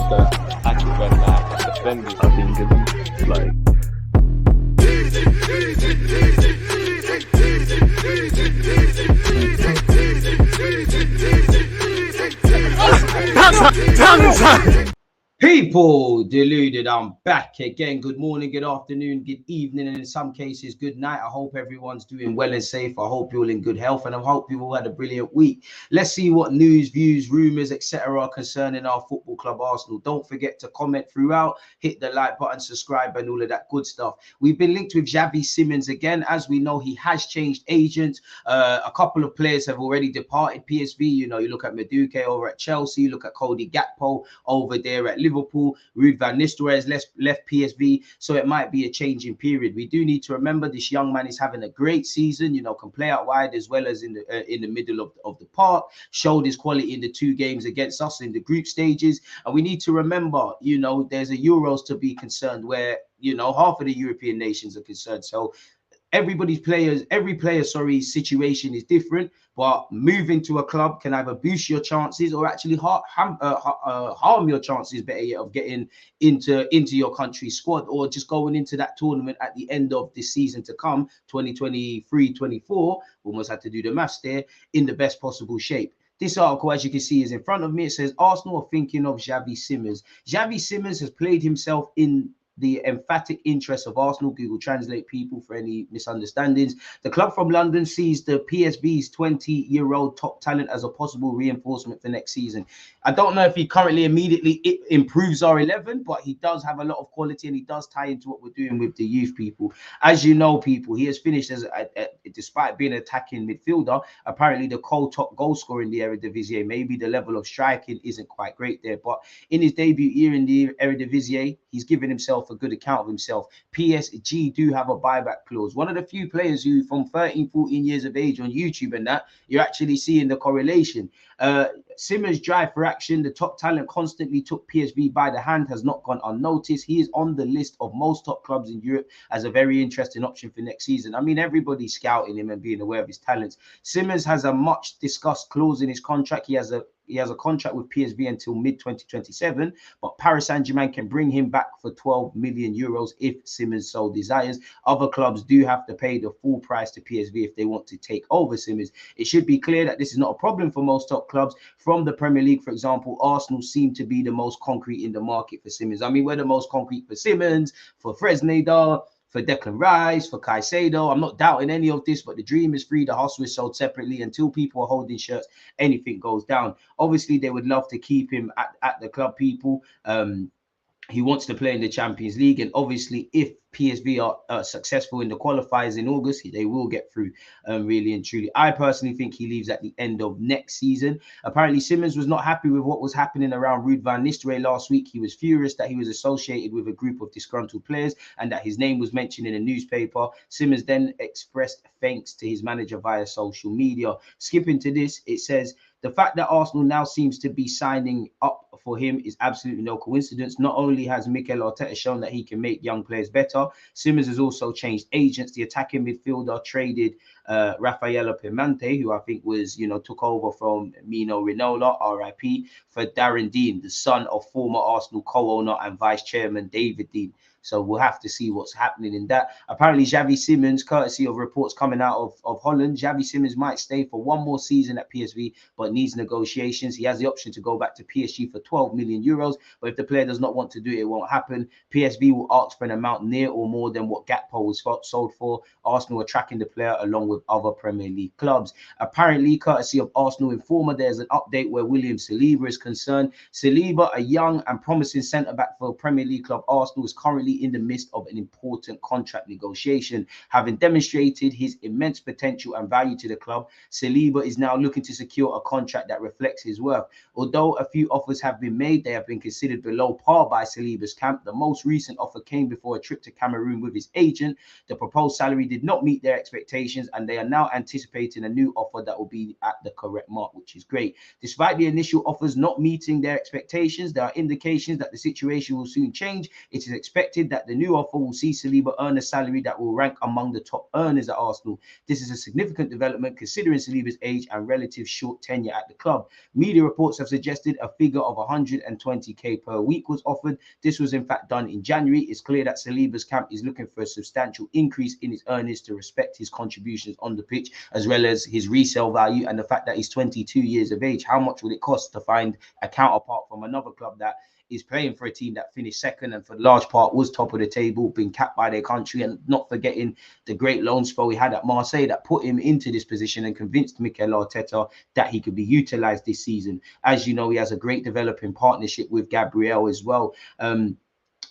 the attack when defending. I think it's like People deluded, I'm back again. Good morning, good afternoon, good evening, and in some cases, good night. I hope everyone's doing well and safe. I hope you're all in good health, and I hope you've all had a brilliant week. Let's see what news, views, rumours, etc. are concerning our football club Arsenal. Don't forget to comment throughout, hit the like button, subscribe, and all of that good stuff. We've been linked with Xavi Simons again. As we know, he has changed agents. A couple of players have already departed PSV. You know, you look at Madueke over at Chelsea, you look at Cody Gakpo over there at Liverpool. Ruud van Nistelrooy has left PSV, so it might be a changing period. We do need to remember this young man is having a great season. You know, can play out wide as well as in the middle of the park. Showed his quality in the 2 games against us in the group stages, and we need to remember, you know, there's a Euros to be concerned where, you know, half of the European nations are concerned. So every player's situation is different, but moving to a club can either boost your chances or actually harm your chances, better yet, of getting into your country's squad, or just going into that tournament at the end of this season to come, 2023-24. Almost had to do the maths there, in the best possible shape. This article, as you can see, is in front of me. It says Arsenal are thinking of Xavi Simons. Xavi Simons has played himself in the emphatic interest of Arsenal. Google Translate, people, for any misunderstandings. The club from London sees the PSV's 20-year-old top talent as a possible reinforcement for next season. I don't know if he currently immediately improves our 11, but he does have a lot of quality, and he does tie into what we're doing with the youth, people. As you know, people, he has finished as despite being an attacking midfielder, apparently the co-top goal scorer in the Eredivisie. Maybe the level of striking isn't quite great there, but in his debut year in the Eredivisie, he's given himself a good account of himself. PSG do have a buyback clause. One of the few players who, from 13, 14 years of age on YouTube and that, you're actually seeing the correlation. Simons' drive for action, the top talent, constantly took PSV by the hand, has not gone unnoticed. He is on the list of most top clubs in Europe as a very interesting option for next season. I mean, everybody's scouting him and being aware of his talents. Simons has a much discussed clause in his contract. He has a contract with PSV until mid-2027, but Paris Saint-Germain can bring him back for 12 million euros if Simons so desires. Other clubs do have to pay the full price to PSV if they want to take over Simons. It should be clear that this is not a problem for most top clubs. From the Premier League, for example, Arsenal seem to be the most concrete in the market for Simons. I mean, we're the most concrete for Simons, for Fresneda, for Declan Rice, for Caicedo. I'm not doubting any of this, but the dream is free. The hustle is sold separately. Until people are holding shirts, anything goes down. Obviously, they would love to keep him at the club, people. He wants to play in the Champions League, and obviously, if PSV are successful in the qualifiers in August, they will get through, really and truly. I personally think he leaves at the end of next season. Apparently, Simons was not happy with what was happening around Ruud van Nistelrooy last week. He was furious that he was associated with a group of disgruntled players and that his name was mentioned in a newspaper. Simons then expressed thanks to his manager via social media. Skipping to this, it says, the fact that Arsenal now seems to be signing up for him is absolutely no coincidence. Not only has Mikel Arteta shown that he can make young players better, Simons has also changed agents. The attacking midfielder traded Raffaello Piemonte, who I think was, you know, took over from Mino Raiola, RIP, for Darren Dean, the son of former Arsenal co-owner and vice chairman David Dean. So we'll have to see what's happening in that. Apparently, Xavi Simons, courtesy of reports coming out of Holland, Xavi Simons might stay for one more season at PSV, but needs negotiations. He has the option to go back to PSG for 12 million euros, but if the player does not want to do it, it won't happen. PSV will ask for an amount near or more than what Gakpo was sold for. Arsenal are tracking the player along with other Premier League clubs. Apparently, courtesy of Arsenal Informer, there's an update where William Saliba is concerned. Saliba, a young and promising centre-back for Premier League club Arsenal, is currently in the midst of an important contract negotiation. Having demonstrated his immense potential and value to the club, Saliba is now looking to secure a contract that reflects his worth. Although a few offers have been made, they have been considered below par by Saliba's camp. The most recent offer came before a trip to Cameroon with his agent. The proposed salary did not meet their expectations, and they are now anticipating a new offer that will be at the correct mark, which is great. Despite the initial offers not meeting their expectations, there are indications that the situation will soon change. It is expected suggested that the new offer will see Saliba earn a salary that will rank among the top earners at Arsenal. This is a significant development considering Saliba's age and relative short tenure at the club. Media reports have suggested a figure of 120k per week was offered. This was in fact done in January. It's clear that Saliba's camp is looking for a substantial increase in his earnings to respect his contributions on the pitch, as well as his resale value and the fact that he's 22 years of age. How much will it cost to find a counterpart from another club that is playing for a team that finished second and for the large part was top of the table, being capped by their country, and not forgetting the great loan spell he had at Marseille that put him into this position and convinced Mikel Arteta that he could be utilised this season. As you know, he has a great developing partnership with Gabriel as well.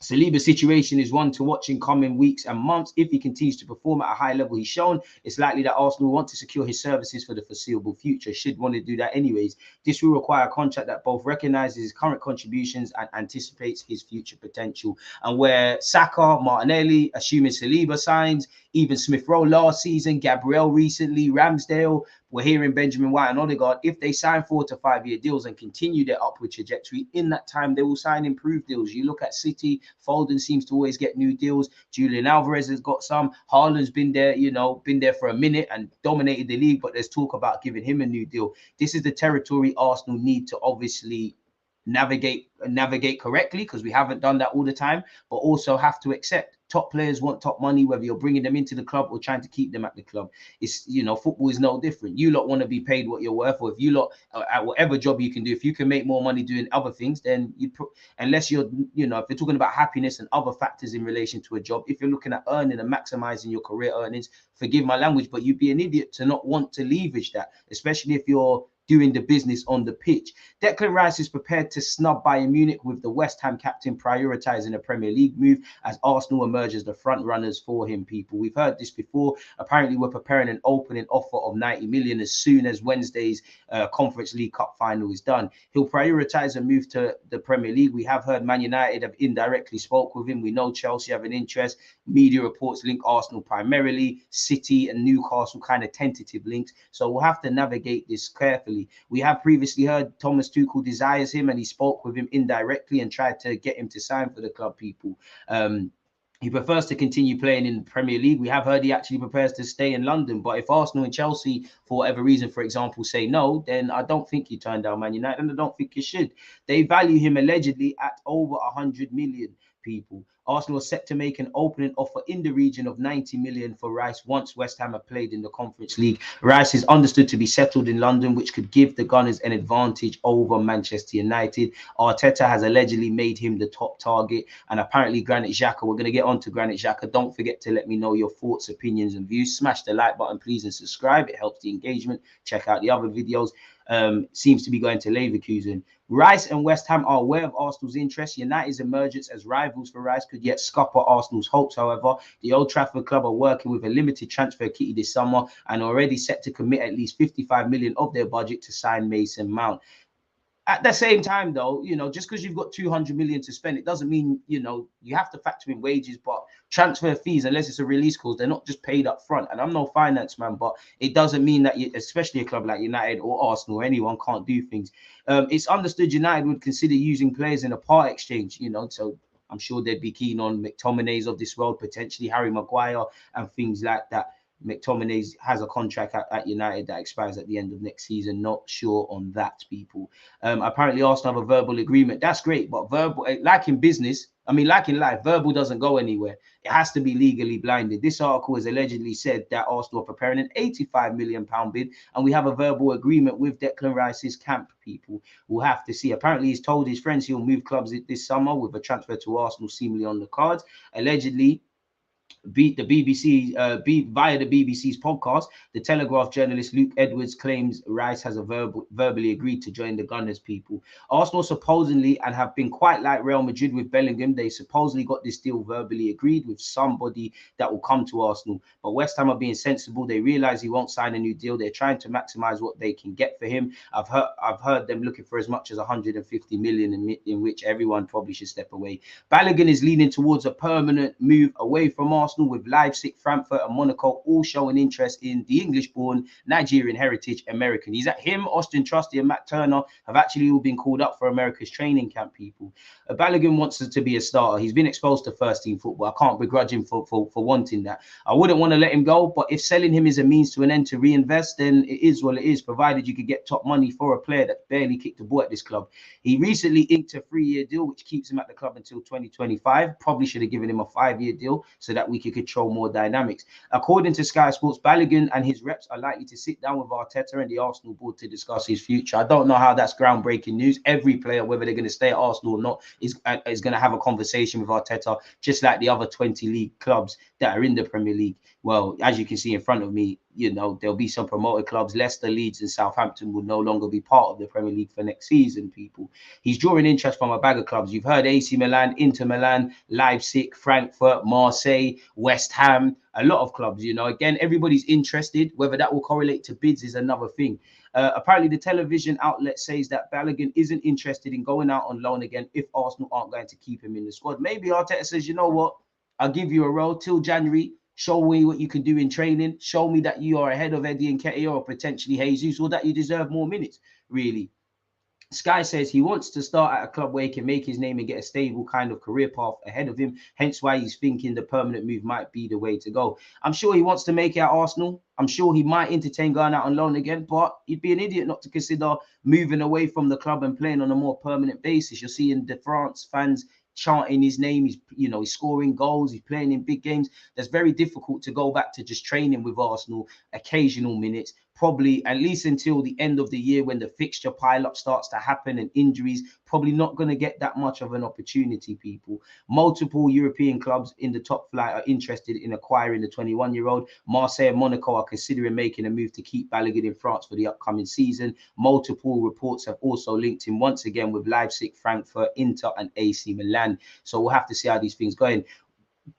Saliba's situation is one to watch in coming weeks and months. If he continues to perform at a high level he's shown, it's likely that Arsenal want to secure his services for the foreseeable future, should want to do that anyways. This will require a contract that both recognises his current contributions and anticipates his future potential. And where Saka, Martinelli, assuming Saliba signs, even Smith Rowe last season, Gabriel recently, Ramsdale, we're hearing Benjamin White and Odegaard, if they sign 4 to 5 year deals and continue their upward trajectory, in that time they will sign improved deals. You look at City, Foden seems to always get new deals. Julian Alvarez has got some. Haaland's been there, been there for a minute and dominated the league, but there's talk about giving him a new deal. This is the territory Arsenal need to obviously navigate correctly, because we haven't done that all the time, but also have to accept top players want top money, whether you're bringing them into the club or trying to keep them at the club. It's, football is no different. You lot want to be paid what you're worth, or if you lot at whatever job you can do, if you can make more money doing other things, then unless you're, if you're talking about happiness and other factors in relation to a job, if you're looking at earning and maximizing your career earnings, forgive my language, but you'd be an idiot to not want to leverage that, especially if you're doing the business on the pitch. Declan Rice is prepared to snub Bayern Munich, with the West Ham captain prioritising a Premier League move as Arsenal emerge as the front runners for him, people. We've heard this before. Apparently, we're preparing an opening offer of 90 million as soon as Wednesday's Conference League Cup final is done. He'll prioritise a move to the Premier League. We have heard Man United have indirectly spoke with him. We know Chelsea have an interest. Media reports link Arsenal primarily. City and Newcastle kind of tentative links. So we'll have to navigate this carefully. We have previously heard Thomas Tuchel desires him, and he spoke with him indirectly and tried to get him to sign for the club, people. He prefers to continue playing in the Premier League. We have heard he actually prepares to stay in London. But if Arsenal and Chelsea, for whatever reason, for example, say no, then I don't think he turned down Man United, and I don't think he should. They value him allegedly at over 100 million, people. Arsenal are set to make an opening offer in the region of 90 million for Rice once West Ham have played in the Conference League. Rice is understood to be settled in London, which could give the Gunners an advantage over Manchester United. Arteta has allegedly made him the top target, and apparently Granit Xhaka, we're going to get on to Granit Xhaka. Don't forget to let me know your thoughts, opinions and views. Smash the like button, please, and subscribe. It helps the engagement. Check out the other videos. Seems to be going to Leverkusen. Rice and West Ham are aware of Arsenal's interest. United's emergence as rivals for Rice could yet scupper Arsenal's hopes. However, the Old Trafford club are working with a limited transfer kitty this summer and already set to commit at least 55 million of their budget to sign Mason Mount. At the same time, though, just because you've got 200 million to spend, it doesn't mean, you have to factor in wages, but transfer fees, unless it's a release clause, they're not just paid up front. And I'm no finance man, but it doesn't mean that, especially a club like United or Arsenal or anyone, can't do things. It's understood United would consider using players in a part exchange, so I'm sure they'd be keen on McTominay's of this world, potentially Harry Maguire and things like that. McTominay has a contract at United that expires at the end of next season. Not sure on that, people. Apparently, Arsenal have a verbal agreement. That's great, but verbal, like in business, like in life, verbal doesn't go anywhere. It has to be legally blinded. This article has allegedly said that Arsenal are preparing an £85 million bid, and we have a verbal agreement with Declan Rice's camp, people. We'll have to see. Apparently, he's told his friends he'll move clubs this summer with a transfer to Arsenal seemingly on the cards. Allegedly, via the BBC's podcast, the Telegraph journalist Luke Edwards claims Rice has verbally agreed to join the Gunners, people. Arsenal supposedly, and have been quite like Real Madrid with Bellingham, they supposedly got this deal verbally agreed with somebody that will come to Arsenal. But West Ham are being sensible. They realise he won't sign a new deal. They're trying to maximise what they can get for him. I've heard them looking for as much as 150 million, in which everyone probably should step away. Balogun is leaning towards a permanent move away from Arsenal. Arsenal, with Leipzig, Frankfurt, and Monaco all showing interest in the English-born Nigerian heritage American. He's at him, Austin Trusty, and Matt Turner have actually all been called up for America's training camp, people. Balogun wants to be a starter. He's been exposed to first-team football. I can't begrudge him for wanting that. I wouldn't want to let him go, but if selling him is a means to an end to reinvest, then it is what it is, provided you could get top money for a player that barely kicked the ball at this club. He recently inked a 3-year deal, which keeps him at the club until 2025. Probably should have given him a 5-year deal so that we could control more dynamics. According to Sky Sports, Balogun and his reps are likely to sit down with Arteta and the Arsenal board to discuss his future. I don't know how that's groundbreaking news. Every player, whether they're going to stay at Arsenal or not, is going to have a conversation with Arteta, just like the other 20 league clubs that are in the Premier League. Well, as you can see in front of me, you know, there'll be some promoted clubs. Leicester, Leeds, and Southampton will no longer be part of the Premier League for next season, people. He's drawing interest from a bag of clubs. You've heard AC Milan, Inter Milan, Leipzig, Frankfurt, Marseille, West Ham, a lot of clubs, you know. Again, everybody's interested. Whether that will correlate to bids is another thing. Apparently, the television outlet says that Balogun isn't interested in going out on loan again if Arsenal aren't going to keep him in the squad. Maybe Arteta says, you know what, I'll give you a role till January. Show me what you can do in training. Show me that you are ahead of Eddie Nketiah or potentially Jesus, or that you deserve more minutes, really. Sky says he wants to start at a club where he can make his name and get a stable kind of career path ahead of him. Hence why he's thinking the permanent move might be the way to go. I'm sure he wants to make it at Arsenal. I'm sure he might entertain going out on loan again, but he'd be an idiot not to consider moving away from the club and playing on a more permanent basis. You're seeing the France fans chanting his name. He's, you know, he's scoring goals, he's playing in big games. That's very difficult to go back to just training with Arsenal, occasional minutes, probably at least until the end of the year when the fixture pile-up starts to happen and injuries. Probably not going to get that much of an opportunity, people. Multiple European clubs in the top flight are interested in acquiring the 21-year-old. Marseille and Monaco are considering making a move to keep Balogun in France for the upcoming season. Multiple reports have also linked him once again with Leipzig, Frankfurt, Inter, and AC Milan. So we'll have to see how these things go in.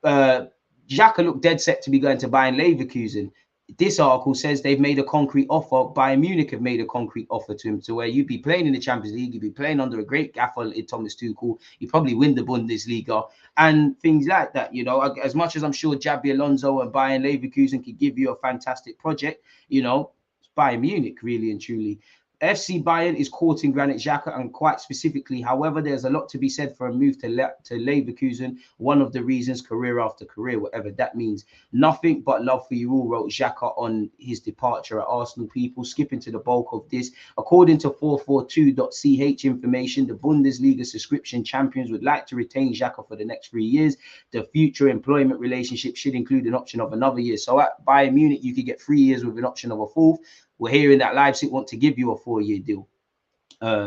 Xhaka looked dead set to be going to Bayern Leverkusen. This article says they've made a concrete offer. Bayern Munich have made a concrete offer to him, to where you'd be playing in the Champions League, you'd be playing under a great gaffer in Thomas Tuchel, you probably win the Bundesliga and things like that. You know, as much as I'm sure Xabi Alonso and Bayern Leverkusen could give you a fantastic project, you know, it's Bayern Munich, really and truly. FC Bayern is courting Granit Xhaka, and quite specifically, however, there's a lot to be said for a move to Leverkusen. One of the reasons, career after career, whatever that means. Nothing but love for you all, wrote Xhaka on his departure at Arsenal, people. Skipping to the bulk of this. According to 442.ch information, the Bundesliga subscription champions would like to retain Xhaka for the next 3 years. The future employment relationship should include an option of another year. So at Bayern Munich, you could get 3 years with an option of a fourth. We're hearing that Leipzig want to give you a 4-year deal.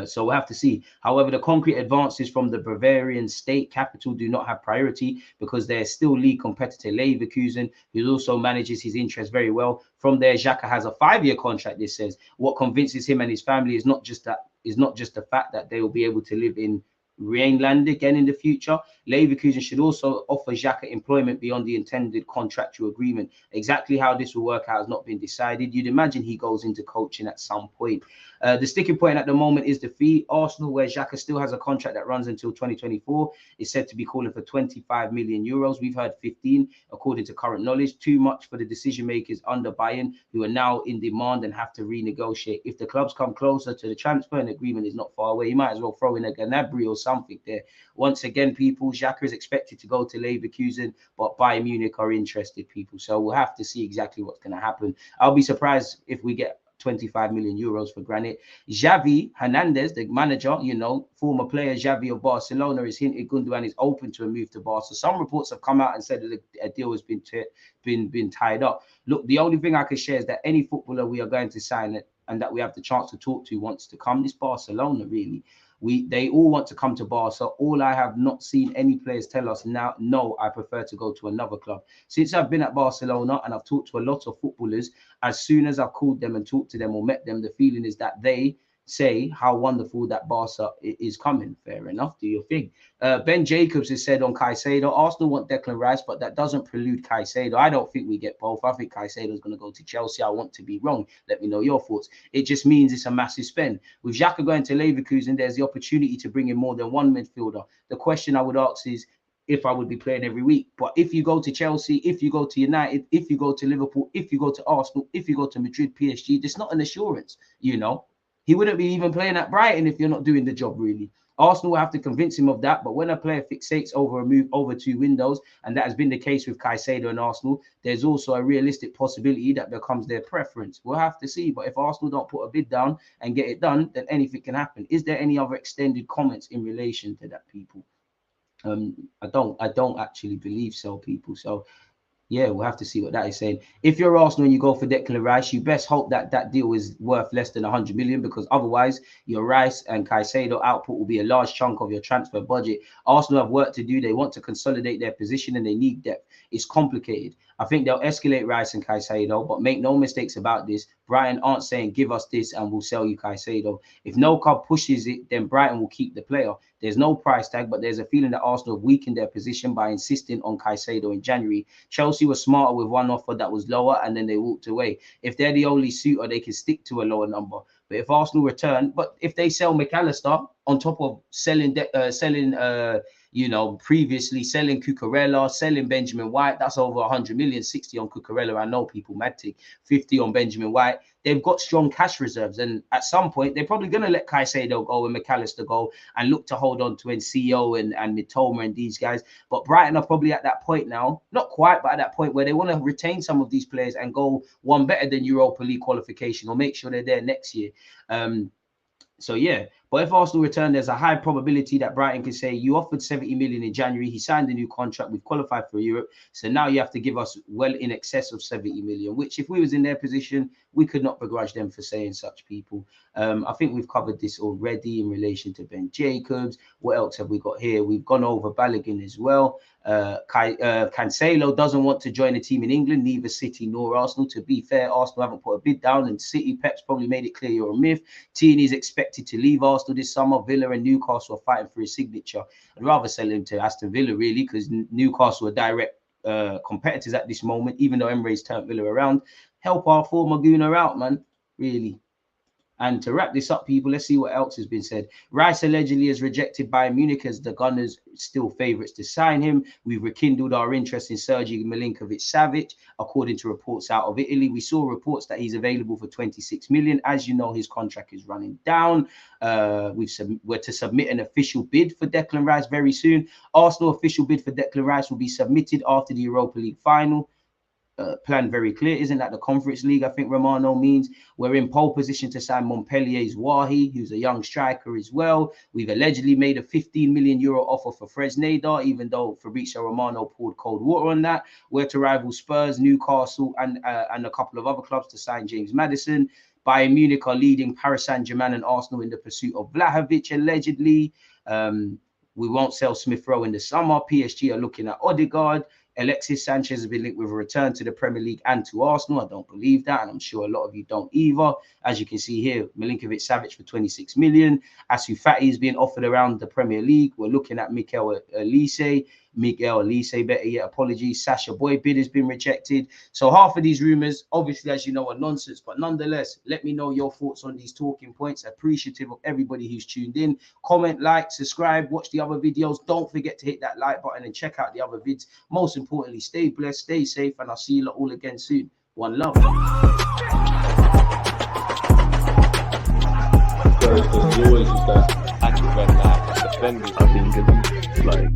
So we'll have to see. However, the concrete advances from the Bavarian state capital do not have priority because there's still league competitor Leverkusen, who also manages his interest very well. From there, Xhaka has a 5-year contract, this says. What convinces him and his family is not just the fact that they will be able to live in Rhineland again in the future. Leverkusen should also offer Xhaka employment beyond the intended contractual agreement. Exactly how this will work out has not been decided. You'd imagine he goes into coaching at some point. The sticking point at the moment is the fee. Arsenal, where Xhaka still has a contract that runs until 2024, is said to be calling for 25 million euros. We've heard 15, according to current knowledge. Too much for the decision makers under Bayern, who are now in demand and have to renegotiate. If the clubs come closer to the transfer and agreement is not far away, you might as well throw in a Gnabry or something there. Once again, people, Xhaka is expected to go to Leverkusen, but Bayern Munich are interested, people. So we'll have to see exactly what's going to happen. I'll be surprised if we get 25 million euros for Granit. Xavi Hernandez, the manager, you know, former player Xavi of Barcelona, is hinted Gundogan is open to a move to Barca. Some reports have come out and said that a deal has been tied up. Look, the only thing I can share is that any footballer we are going to sign and that we have the chance to talk to wants to come. This Barcelona, really. They all want to come to Barca. All I have not seen any players tell us now, no, I prefer to go to another club. Since I've been at Barcelona and I've talked to a lot of footballers, as soon as I've called them and talked to them or met them, the feeling is that they say how wonderful that Barca is coming. Fair enough, do your thing. Ben Jacobs has said on Caicedo, Arsenal want Declan Rice, but that doesn't prelude Caicedo. I don't think we get both. I think Caicedo is going to go to Chelsea. I want to be wrong. Let me know your thoughts. It just means it's a massive spend. With Xhaka going to Leverkusen, there's the opportunity to bring in more than one midfielder. The question I would ask is, if I would be playing every week. But if you go to Chelsea, if you go to United, if you go to Liverpool, if you go to Arsenal, if you go to Madrid, PSG, there's not an assurance, you know. He wouldn't be even playing at Brighton if you're not doing the job, really. Arsenal will have to convince him of that. But when a player fixates over a move over 2 windows, and that has been the case with Caicedo and Arsenal, there's also a realistic possibility that becomes their preference. We'll have to see. But if Arsenal don't put a bid down and get it done, then anything can happen. Is there any other extended comments in relation to that, people? I don't actually believe so, people. So yeah, we'll have to see what that is saying. If you're Arsenal and you go for Declan Rice, you best hope that that deal is worth less than 100 million, because otherwise your Rice and Caicedo output will be a large chunk of your transfer budget. Arsenal have work to do. They want to consolidate their position and they need depth. It's complicated. I think they'll escalate Rice and Caicedo, but make no mistakes about this. Brighton aren't saying, give us this and we'll sell you Caicedo. If no club pushes it, then Brighton will keep the player. There's no price tag, but there's a feeling that Arsenal have weakened their position by insisting on Caicedo in January. Chelsea was smarter with one offer that was lower and then they walked away. If they're the only suitor, they can stick to a lower number. But if Arsenal return, but if they sell McAllister on top of selling previously selling Cucurella, selling Benjamin White, that's over 100 million, 60 on Cucurella. I know people mad take 50 on Benjamin White. They've got strong cash reserves, and at some point they're probably going to let Caicedo go and McAllister go and look to hold on to NCO and Mitoma and these guys. But Brighton are probably at that point now, not quite, but at that point where they want to retain some of these players and go one better than Europa League qualification, or make sure they're there next year. So yeah, but if Arsenal return, there's a high probability that Brighton can say, you offered 70 million in January, he signed a new contract, we've qualified for Europe, so now you have to give us well in excess of 70 million, which if we was in their position, we could not begrudge them for saying such, people. I think we've covered this already in relation to Ben Jacobs. What else have we got here? We've gone over Balogun as well. Cancelo doesn't want to join a team in England, neither City nor Arsenal. To be fair, Arsenal haven't put a bid down, and City, Pep's probably made it clear you're a myth. Tierney is expected to leave Arsenal this summer. Villa and Newcastle are fighting for his signature. I'd rather sell him to Aston Villa, really, because Newcastle are direct competitors at this moment, even though Emre's turned Villa around. Help our former Gooner out, man, really. And to wrap this up, people, let's see what else has been said. Rice allegedly is rejected by Munich as the Gunners still favourites to sign him. We've rekindled our interest in Sergej Milinkovic-Savic, according to reports out of Italy. We saw reports that he's available for 26 million. As you know, his contract is running down. We're to submit an official bid for Declan Rice very soon. Arsenal official bid for Declan Rice will be submitted after the Europa League final. Plan very clear, isn't that the Conference League? I think Romano means we're in pole position to sign Montpellier's Wahi, who's a young striker as well. We've allegedly made a 15 million euro offer for Fresneda, even though Fabrizio Romano poured cold water on that. We're to rival Spurs, Newcastle, and a couple of other clubs to sign James Maddison. Bayern Munich are leading Paris Saint-Germain and Arsenal in the pursuit of Vlahovic, allegedly. We won't sell Smith Rowe in the summer. PSG are looking at Odegaard. Alexis Sanchez has been linked with a return to the Premier League and to Arsenal. I don't believe that, and I'm sure a lot of you don't either. As you can see here, Milinkovic-Savic for 26 million. Asu Fati is being offered around the Premier League. We're looking at Miguel Elise, better yet, apologies. Sasha Boy bid has been rejected. So half of these rumours, obviously, as you know, are nonsense. But nonetheless, let me know your thoughts on these talking points. Appreciative of everybody who's tuned in. Comment, like, subscribe, watch the other videos. Don't forget to hit that like button and check out the other vids. Most importantly, stay blessed, stay safe, and I'll see you all again soon. One love. You always use that active red light, defending. I think it's like